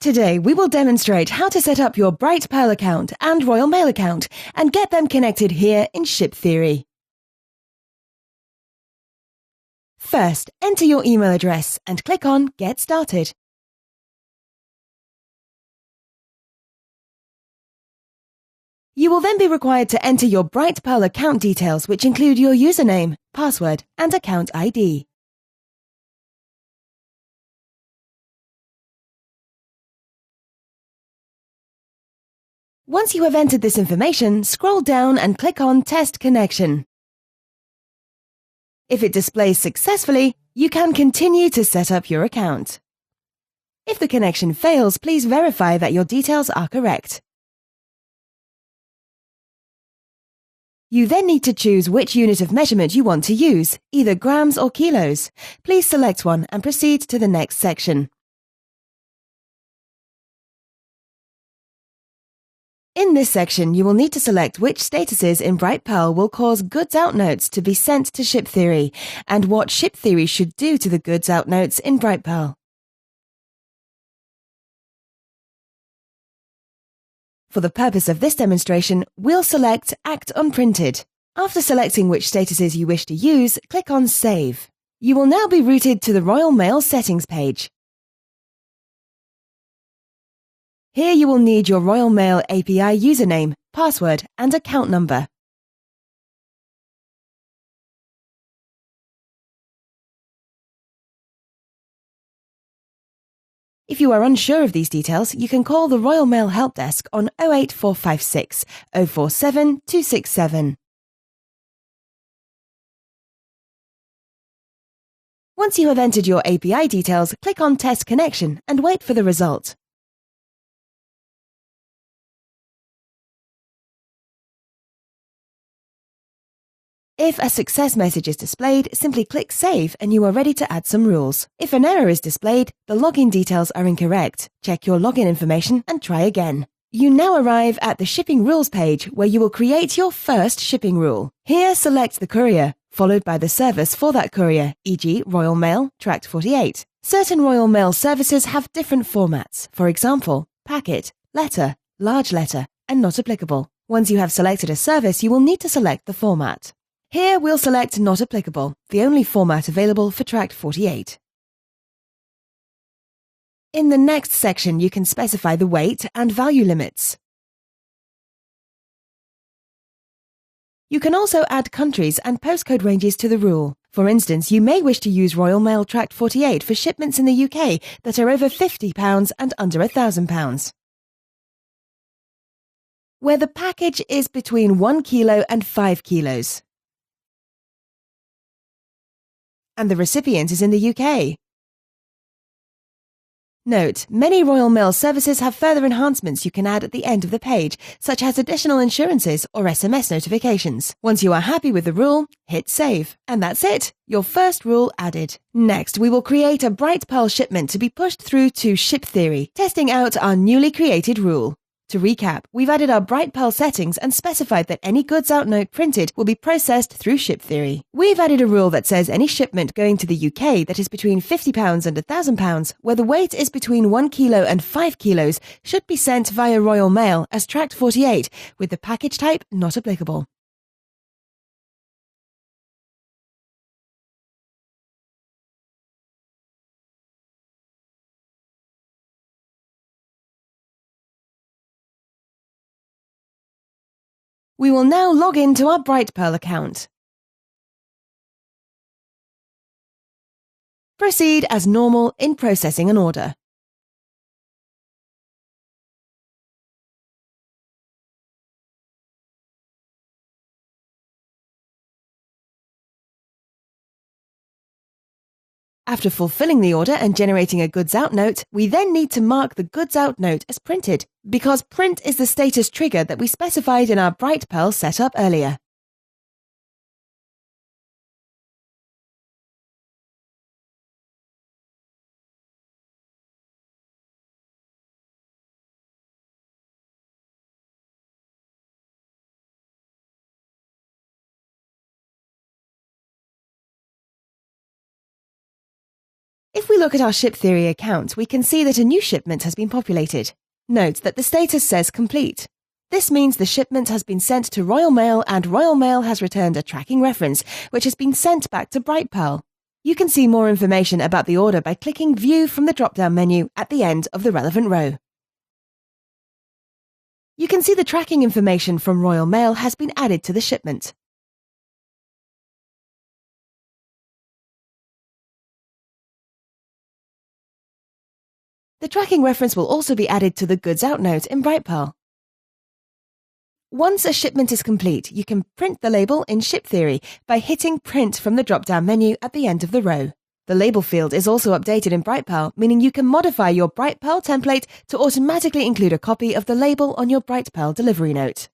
Today, we will demonstrate how to set up your Brightpearl account and Royal Mail account and get them connected here in Shiptheory. First, enter your email address and click on Get Started. You will then be required to enter your Brightpearl account details, which include your username, password, and account ID. Once you have entered this information, scroll down and click on Test Connection. If it displays successfully, you can continue to set up your account. If the connection fails, please verify that your details are correct. You then need to choose which unit of measurement you want to use, either grams or kilos. Please select one and proceed to the next section. In this section, you will need to select which statuses in Brightpearl will cause goods out notes to be sent to Shiptheory and what Shiptheory should do to the goods out notes in Brightpearl. For the purpose of this demonstration, we'll select Act Unprinted. After selecting which statuses you wish to use, click on Save. You will now be routed to the Royal Mail settings page. Here you will need your Royal Mail API username, password, and account number. If you are unsure of these details, you can call the Royal Mail Help Desk on 08456 047 267. Once you have entered your API details, click on Test Connection and wait for the result. If a success message is displayed, simply click Save and you are ready to add some rules. If an error is displayed, the login details are incorrect. Check your login information and try again. You now arrive at the Shipping Rules page where you will create your first shipping rule. Here, select the courier, followed by the service for that courier, e.g. Royal Mail, Tract 48. Certain Royal Mail services have different formats, for example, packet, letter, large letter, and not applicable. Once you have selected a service, you will need to select the format. Here we'll select Not Applicable, the only format available for Tract 48. In the next section, you can specify the weight and value limits. You can also add countries and postcode ranges to the rule. For instance, you may wish to use Royal Mail Tract 48 for shipments in the UK that are over £50 and under £1,000. Where the package is between 1 kilo and 5 kilos. And the recipient is in the UK. Note, many Royal Mail services have further enhancements you can add at the end of the page, such as additional insurances or SMS notifications. Once you are happy with the rule, hit Save. And that's it, your first rule added. Next, we will create a Brightpearl shipment to be pushed through to Shiptheory, testing out our newly created rule. To recap, we've added our Brightpearl settings and specified that any goods out note printed will be processed through Shiptheory. We've added a rule that says any shipment going to the UK that is between £50 and £1,000, where the weight is between 1 kilo and 5 kilos, should be sent via Royal Mail as Tract 48, with the package type not applicable. We will now log into our Brightpearl account. Proceed as normal in processing an order. After fulfilling the order and generating a goods out note, we then need to mark the goods out note as printed, because print is the status trigger that we specified in our Brightpearl setup earlier. If we look at our Shiptheory account, we can see that a new shipment has been populated. Note that the status says complete. This means the shipment has been sent to Royal Mail and Royal Mail has returned a tracking reference, which has been sent back to Brightpearl. You can see more information about the order by clicking View from the drop-down menu at the end of the relevant row. You can see the tracking information from Royal Mail has been added to the shipment. The tracking reference will also be added to the Goods Out note in Brightpearl. Once a shipment is complete, you can print the label in Shiptheory by hitting Print from the drop-down menu at the end of the row. The label field is also updated in Brightpearl, meaning you can modify your Brightpearl template to automatically include a copy of the label on your Brightpearl delivery note.